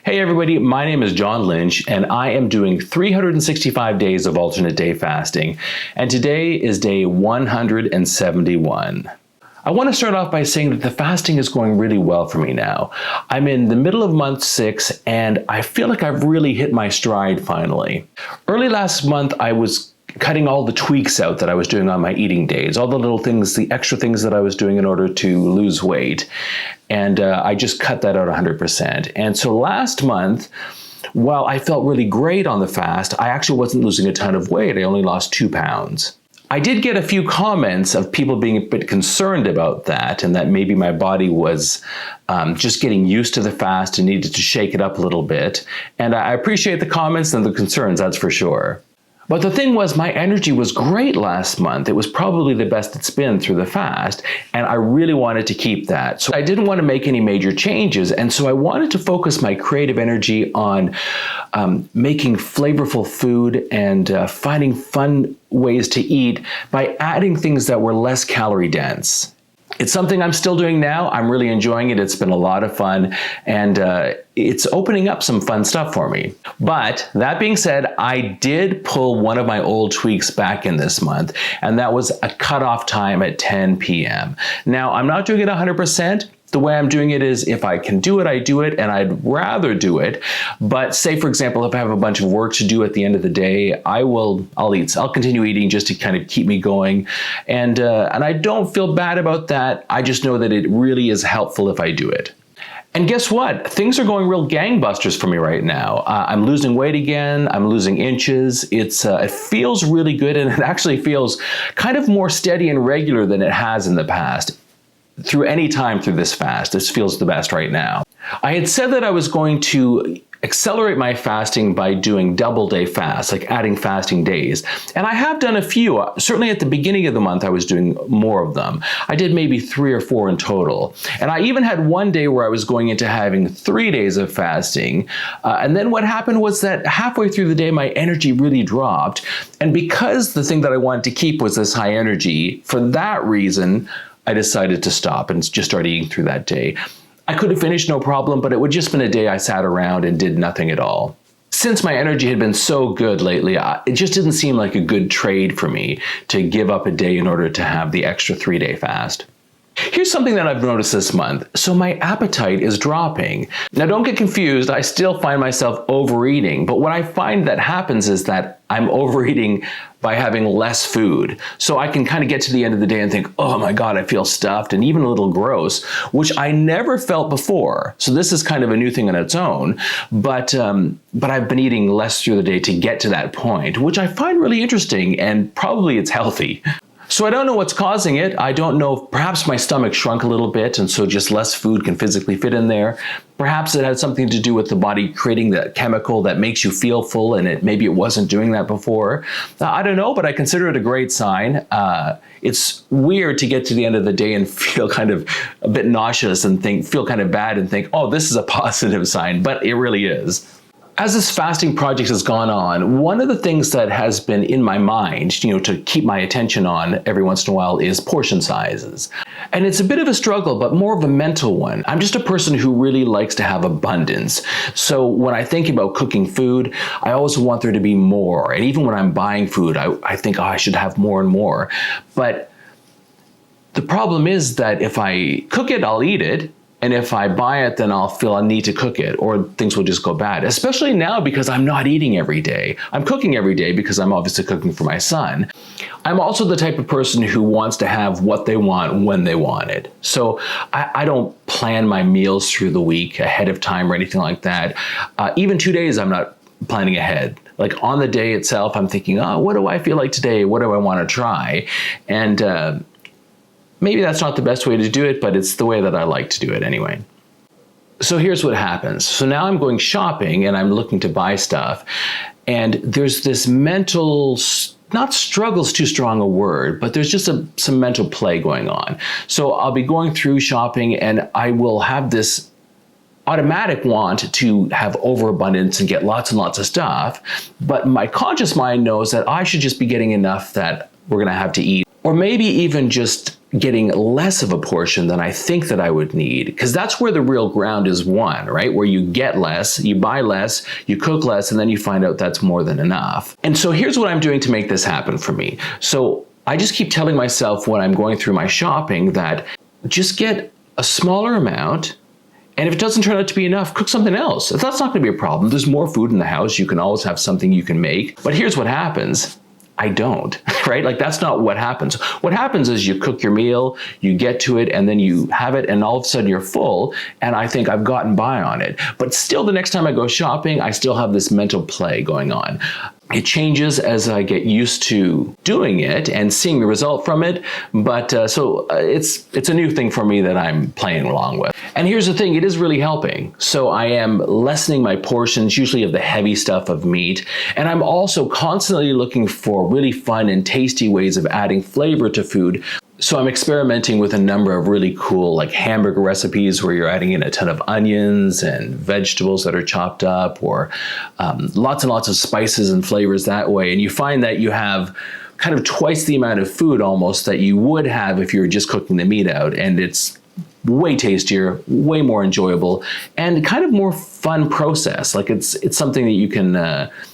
Hey everybody, my name is John Lynch and I am doing 365 days of alternate day fasting, and today is day 171. I want to start off by saying that the fasting is going really well for me now. I'm in the middle of month 6 and I feel like I've really hit my stride finally. Early last month I was cutting all the tweaks out that I was doing on my eating days, all the little things, the extra things that I was doing in order to lose weight. And I just cut that out 100%. And so last month, while I felt really great on the fast, I actually wasn't losing a ton of weight. I only lost 2 pounds. I did get a few comments of people being a bit concerned about that and that maybe my body was just getting used to the fast and needed to shake it up a little bit. And I appreciate the comments and the concerns, that's for sure. But the thing was, my energy was great last month. It was probably the best it's been through the fast, and I really wanted to keep that. So I didn't want to make any major changes, and so I wanted to focus my creative energy on making flavorful food and finding fun ways to eat by adding things that were less calorie dense. It's something I'm still doing now. I'm really enjoying it. It's been a lot of fun, and it's opening up some fun stuff for me. But that being said, I did pull one of my old tweaks back in this month, and that was a cutoff time at 10 p.m. Now, I'm not doing it 100%. The way I'm doing it is if I can do it, I do it, and I'd rather do it. But say, for example, if I have a bunch of work to do at the end of the day, I'll continue eating just to kind of keep me going. And I don't feel bad about that. I just know that it really is helpful if I do it. And guess what? Things are going real gangbusters for me right now. I'm losing weight again. I'm losing inches. It feels really good, and it actually feels kind of more steady and regular than it has in the past. Through any time through this fast, this feels the best right now. I had said that I was going to accelerate my fasting by doing double day fasts, like adding fasting days. And I have done a few. Certainly at the beginning of the month, I was doing more of them. I did maybe 3 or 4 in total. And I even had one day where I was going into having 3 days of fasting. And then what happened was that halfway through the day, my energy really dropped. And because the thing that I wanted to keep was this high energy, for that reason, I decided to stop and just start eating through that day. I could have finished no problem, but it would just been a day I sat around and did nothing at all. Since my energy had been so good lately, it just didn't seem like a good trade for me to give up a day in order to have the extra 3-day fast. Here's something that I've noticed this month. So my appetite is dropping. Now don't get confused, I still find myself overeating, but what I find that happens is that I'm overeating by having less food. So I can kind of get to the end of the day and think, oh my God, I feel stuffed and even a little gross, which I never felt before. So this is kind of a new thing on its own, but I've been eating less through the day to get to that point, which I find really interesting, and probably it's healthy. So I don't know what's causing it. I don't know, perhaps my stomach shrunk a little bit and so just less food can physically fit in there. Perhaps it had something to do with the body creating that chemical that makes you feel full, and maybe it wasn't doing that before. I don't know, but I consider it a great sign. It's weird to get to the end of the day and feel kind of a bit nauseous and feel kind of bad and think, oh, this is a positive sign, but it really is. As this fasting project has gone on, one of the things that has been in my mind, to keep my attention on every once in a while, is portion sizes. And it's a bit of a struggle, but more of a mental one. I'm just a person who really likes to have abundance. So when I think about cooking food, I always want there to be more. And even when I'm buying food, I think, oh, I should have more and more. But the problem is that if I cook it, I'll eat it. And if I buy it, then I'll feel I need to cook it, or things will just go bad, especially now because I'm not eating every day. I'm cooking every day because I'm obviously cooking for my son. I'm also the type of person who wants to have what they want when they want it. So I don't plan my meals through the week ahead of time or anything like that. Even 2 days, I'm not planning ahead. Like on the day itself, I'm thinking, oh, what do I feel like today? What do I want to try? And maybe that's not the best way to do it, but it's the way that I like to do it anyway. So here's what happens. So now I'm going shopping and I'm looking to buy stuff. And there's this mental, not struggle's too strong a word, but there's just some mental play going on. So I'll be going through shopping and I will have this automatic want to have overabundance and get lots and lots of stuff. But my conscious mind knows that I should just be getting enough that we're going to have to eat. or maybe even just getting less of a portion than I think that I would need, because that's where the real ground is won, right? Where you get less, you buy less, you cook less, and then you find out that's more than enough. And so here's what I'm doing to make this happen for me. So I just keep telling myself when I'm going through my shopping that just get a smaller amount, and if it doesn't turn out to be enough, cook something else. That's not going to be a problem. There's more food in the house. You can always have something you can make. But here's what happens. I don't, right? Like, that's not what happens. What happens is you cook your meal, you get to it, and then you have it, and all of a sudden you're full, and I think I've gotten by on it. But still, the next time I go shopping, I still have this mental play going on. It changes as I get used to doing it and seeing the result from it, but it's a new thing for me that I'm playing along with. And here's the thing, it is really helping. So I am lessening my portions, usually of the heavy stuff of meat, and I'm also constantly looking for really fun and tasty ways of adding flavor to food. So I'm experimenting with a number of really cool like hamburger recipes where you're adding in a ton of onions and vegetables that are chopped up, or lots and lots of spices and flavors that way. And you find that you have kind of twice the amount of food almost that you would have if you were just cooking the meat out. And it's way tastier, way more enjoyable, and kind of more fun process. Like it's something that you can,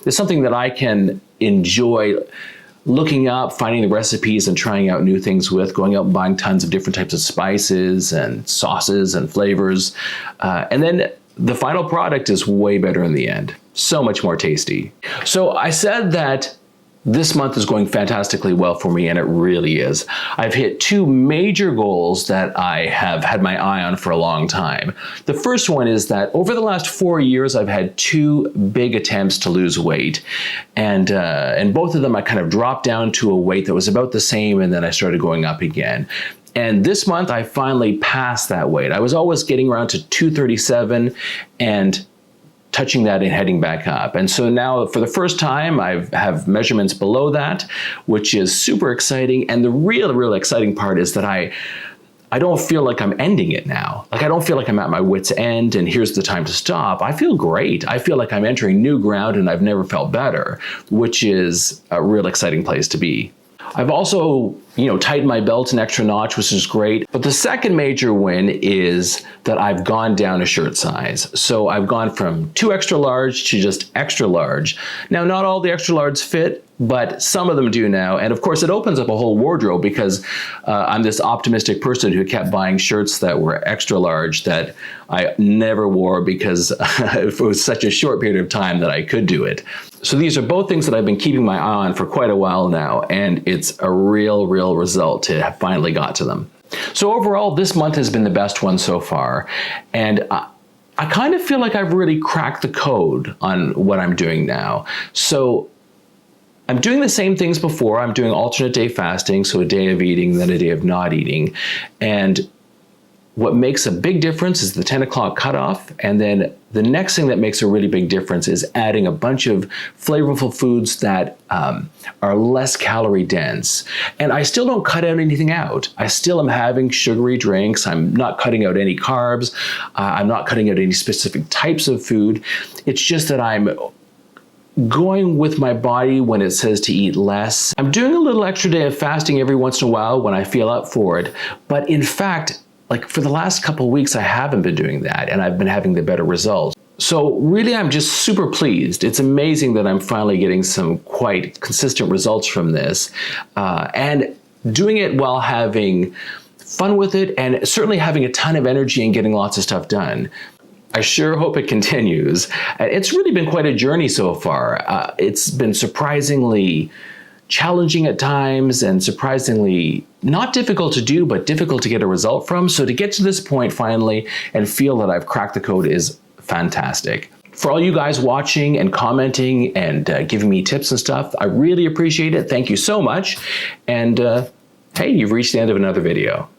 it's something that I can enjoy looking up, finding the recipes and trying out new things with, going out and buying tons of different types of spices and sauces and flavors. And then the final product is way better in the end. So much more tasty. So I said that this month is going fantastically well for me, and it really is. I've hit two major goals that I have had my eye on for a long time. The first one is that over the last 4 years, I've had two big attempts to lose weight. And both of them, I kind of dropped down to a weight that was about the same, and then I started going up again. And this month, I finally passed that weight. I was always getting around to 237 and touching that and heading back up. And so now for the first time, I have measurements below that, which is super exciting. And the real exciting part is that I don't feel like I'm ending it now. Like, I don't feel like I'm at my wit's end and here's the time to stop. I feel great. I feel like I'm entering new ground and I've never felt better, which is a real exciting place to be. I've also, tightened my belt an extra notch, which is great. But the second major win is that I've gone down a shirt size. So I've gone from 2 extra large to just extra large. Now, not all the extra large fit, but some of them do now. And of course, it opens up a whole wardrobe because I'm this optimistic person who kept buying shirts that were extra large that I never wore because it was such a short period of time that I could do it. So these are both things that I've been keeping my eye on for quite a while now, and it's a real result to have finally got to them. So overall, this month has been the best one so far, and I kind of feel like I've really cracked the code on what I'm doing now. So I'm doing the same things before. I'm doing alternate day fasting, so a day of eating, then a day of not eating. And what makes a big difference is the 10 o'clock cutoff. And then the next thing that makes a really big difference is adding a bunch of flavorful foods that are less calorie dense. And I still don't cut out anything out. I still am having sugary drinks. I'm not cutting out any carbs. I'm not cutting out any specific types of food. It's just that I'm going with my body when it says to eat less. I'm doing a little extra day of fasting every once in a while when I feel up for it. But in fact, like for the last couple of weeks, I haven't been doing that, and I've been having the better results. So really, I'm just super pleased. It's amazing that I'm finally getting some quite consistent results from this, and doing it while having fun with it, and certainly having a ton of energy and getting lots of stuff done. I sure hope it continues. It's really been quite a journey so far. It's been surprisingly challenging at times and surprisingly not difficult to do, but difficult to get a result from. So to get to this point finally and feel that I've cracked the code is fantastic. For all you guys watching and commenting and giving me tips and stuff, I really appreciate it. Thank you so much. And hey, you've reached the end of another video.